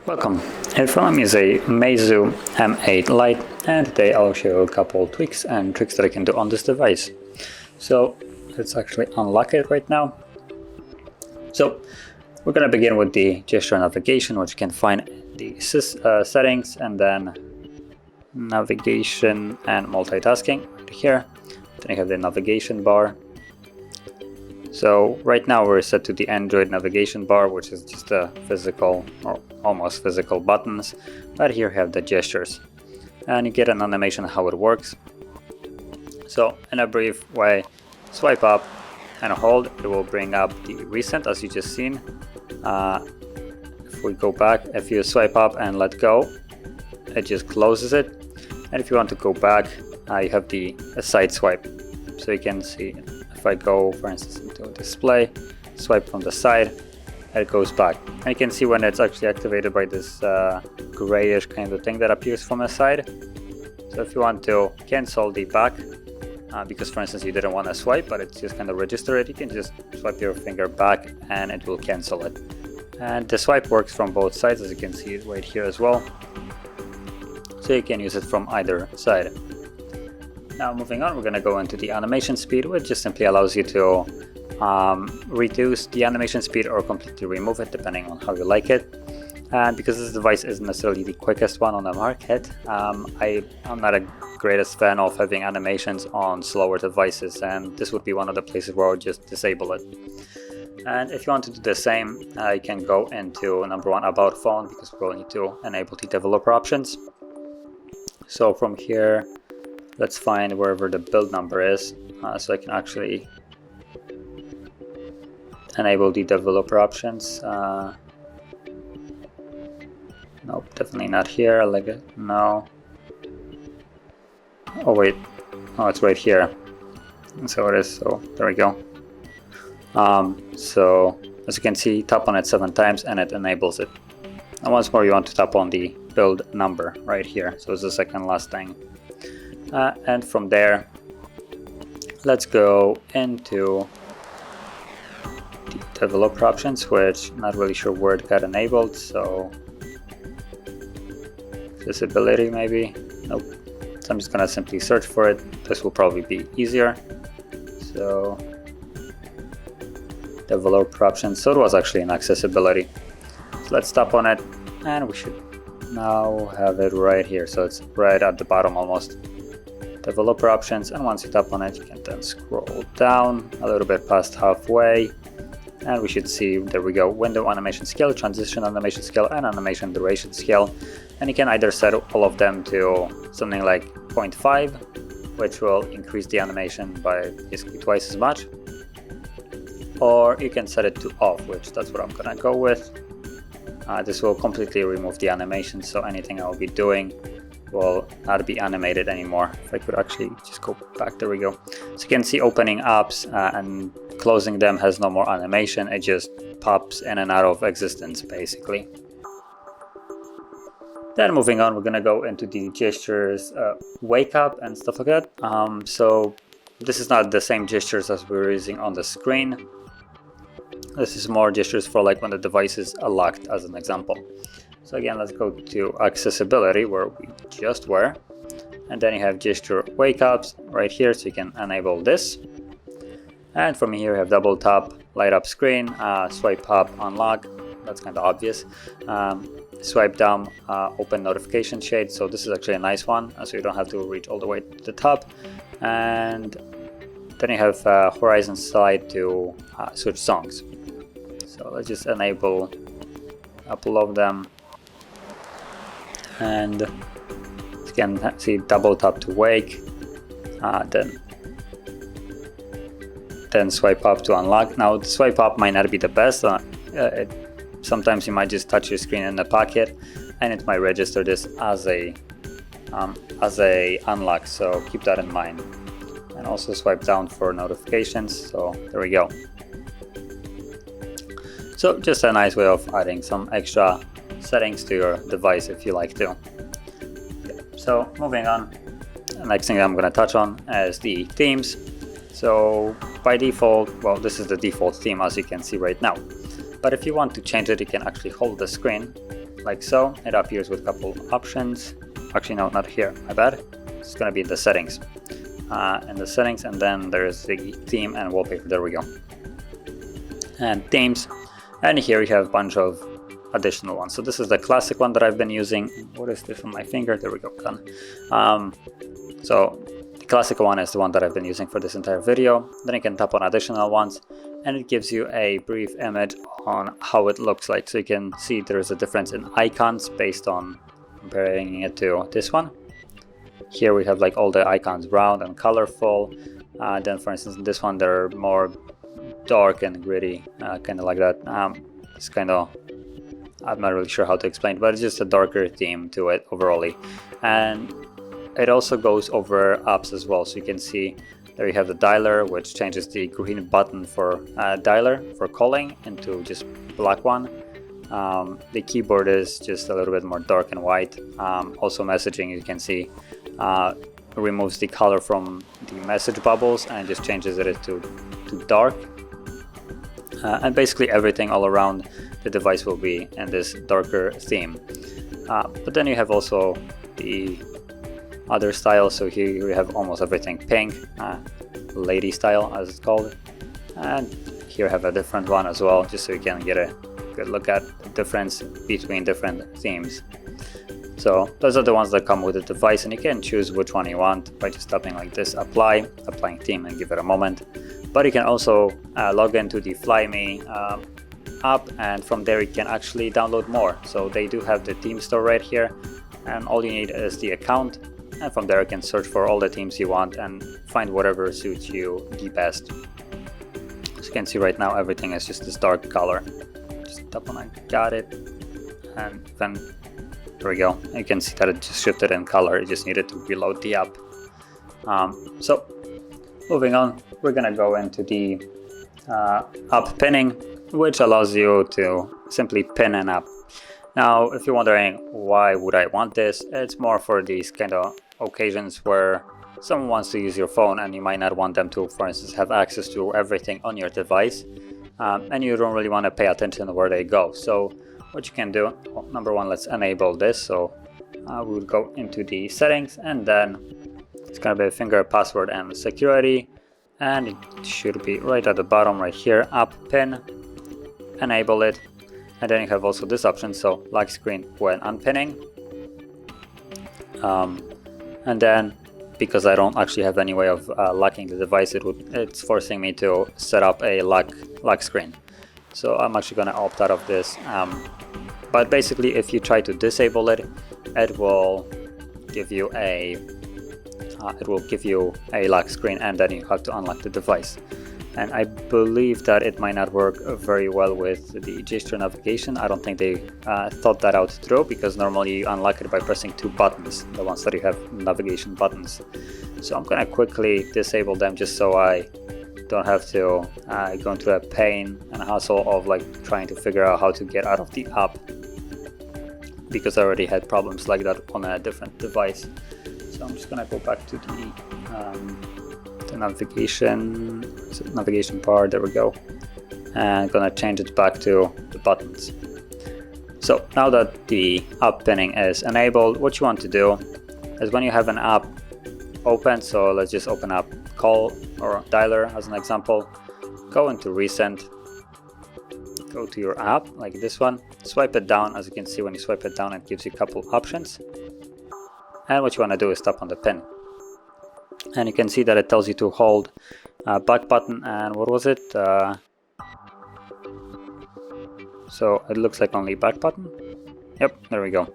Welcome. In front of me is a MEIZU M8 Lite, and today I'll show you a couple tweaks and tricks that I can do on this device. So let's actually unlock it right now. So we're going to begin with the gesture navigation, which you can find in the settings, and then navigation and multitasking right here. Then you have the navigation bar. So right now we're set to the Android navigation bar, which is just a physical or almost physical buttons, but here you have the gestures and you get an animation how it works. So in a brief way, swipe up and hold, it will bring up the recent as you just seen. If we go back, if you swipe up and let go, it just closes it. And if you want to go back, you have the side swipe. So you can see if I go, for instance, into display, swipe from the side, it goes back. And you can see when it's actually activated by this grayish kind of thing that appears from the side. So if you want to cancel the back, because for instance you didn't want to swipe, but it's just kind of register it, you can just swipe your finger back and it will cancel it. And the swipe works from both sides, as you can see it right here as well. So you can use it from either side. Now moving on, we're going to go into the animation speed, which just simply allows you to reduce the animation speed or completely remove it depending on how you like it. And because this device isn't necessarily the quickest one on the market, I'm not a greatest fan of having animations on slower devices, and this would be one of the places where I would just disable it. And if you want to do the same, you can go into number one, about phone, because we'll need to enable the developer options. So from here, let's find wherever the build number is, so I can actually enable the developer options. Nope, definitely not here. Like it, no. Oh wait, oh it's right here. So it is. So there we go. So as you can see, tap on it 7 times and it enables it. And once more, you want to tap on the build number right here. So it's the second last thing. And from there, let's go into the developer options, which I'm not really sure where it got enabled. So accessibility maybe, nope. So I'm just gonna simply search for it. This will probably be easier. So developer options, so it was actually in accessibility. So let's tap on it and we should now have it right here. So it's right at the bottom almost. Developer options, and once you tap on it, you can then scroll down a little bit past halfway, and we should see, there we go, window animation scale, transition animation scale, and animation duration scale. And you can either set all of them to something like 0.5, which will increase the animation by basically twice as much, or you can set it to off, which that's what I'm gonna go with. This will completely remove the animation, so anything I will be doing will not be animated anymore. If I could actually just go back, there we go. So you can see opening apps and closing them has no more animation, it just pops in and out of existence basically. Then moving on, we're gonna go into the gestures, wake up and stuff like that. So this is not the same gestures as we were using on the screen. This is more gestures for like when the device is locked, as an example. So again, let's go to accessibility where we just were, and then you have gesture wake ups right here, so you can enable this. And from here you have double tap, light up screen, swipe up, unlock, that's kind of obvious. Swipe down, open notification shade, so this is actually a nice one, so you don't have to reach all the way to the top. And then you have horizon slide to switch songs. So let's just enable a couple of them. And you can see double tap to wake, then swipe up to unlock. Now the swipe up might not be the best. Sometimes you might just touch your screen in the pocket and it might register this as a unlock, so keep that in mind. And also swipe down for notifications, so there we go. So just a nice way of adding some extra settings to your device if you like to. So moving on, the next thing I'm going to touch on is the themes. So by default, well, this is the default theme as you can see right now. But if you want to change it, you can actually hold the screen like so. It appears with a couple options. Actually, no, not here, my bad. It's gonna be in the settings. In the settings, and then there's the theme and wallpaper. There we go. And themes, and here you have a bunch of additional ones. So this is the classic one that I've been using. What is this on my finger? There we go, done. So the classic one is the one that I've been using for this entire video. Then you can tap on additional ones, and it gives you a brief image on how it looks like. So you can see there's a difference in icons based on comparing it to this one. Here we have like all the icons round and colorful. Then for instance in this one they're more dark and gritty, kind of like that. It's kind of, I'm not really sure how to explain, but it's just a darker theme to it overall. And it also goes over apps as well. So you can see there you have the dialer, which changes the green button for dialer for calling into just black one. The keyboard is just a little bit more dark and white. Also messaging, you can see, removes the color from the message bubbles and just changes it to dark. And basically everything all around the device will be in this darker theme. But then you have also the other style. So here you have almost everything pink, lady style as it's called. And here I have a different one as well, just so you can get a good look at the difference between different themes. So those are the ones that come with the device, and you can choose which one you want by just tapping like this, applying theme, and give it a moment. But you can also log into the Flyme app, and from there you can actually download more. So they do have the theme store right here, and all you need is the account, and from there you can search for all the themes you want and find whatever suits you the best. As you can see right now, everything is just this dark color. Just tap on I got it, and then there we go. You can see that it just shifted in color. It just needed to reload the app. So moving on, we're gonna go into the app pinning, which allows you to simply pin an app. Now, if you're wondering why would I want this, it's more for these kind of occasions where someone wants to use your phone and you might not want them to, for instance, have access to everything on your device, and you don't really want to pay attention to where they go. So what you can do, well, number one, let's enable this. So we would go into the settings, and then it's gonna be a finger, password, and security, and it should be right at the bottom right here, app pin. Enable it, and then you have also this option, so lock screen when unpinning. And then because I don't actually have any way of locking the device, it's forcing me to set up a lock screen. So I'm actually going to opt out of this. But basically, if you try to disable it, it will give you a lock screen, and then you have to unlock the device. And I believe that it might not work very well with the gesture navigation. I don't think they thought that out through, because normally you unlock it by pressing two buttons, the ones that you have navigation buttons. So I'm gonna quickly disable them just so I don't have to go into a pain and hassle of like trying to figure out how to get out of the app, because I already had problems like that on a different device. So I'm just gonna go back to the navigation part. There we go, and I'm gonna change it back to the buttons. So now that the app pinning is enabled, what you want to do is when you have an app open, so let's just open up call or dialer as an example, go into recent, go to your app like this one, swipe it down. As you can see, when you swipe it down, it gives you a couple options, and what you want to do is tap on the pin. And you can see that it tells you to hold back button and what was it? So it looks like only back button. Yep, there we go.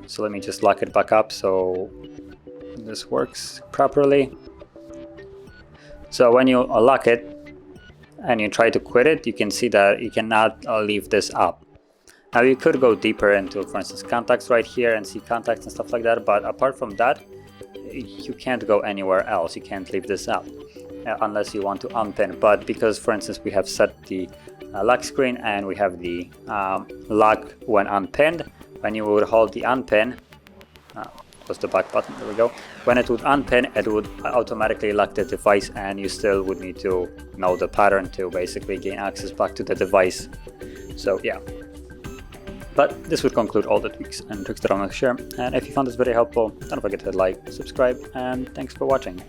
So let me just lock it back up so this works properly. So when you unlock it and you try to quit it, you can see that you cannot leave this app. Now you could go deeper into, for instance, contacts right here and see contacts and stuff like that, but apart from that, you can't go anywhere else. You can't leave this app unless you want to unpin. But because, for instance, we have set the lock screen and we have the lock when unpinned, when you would hold the unpin, was the back button. There we go. When it would unpin, it would automatically lock the device, and you still would need to know the pattern to basically gain access back to the device. So yeah. But this would conclude all the tweaks and tricks that I'm going to share. And if you found this video helpful, don't forget to hit like, subscribe, and thanks for watching.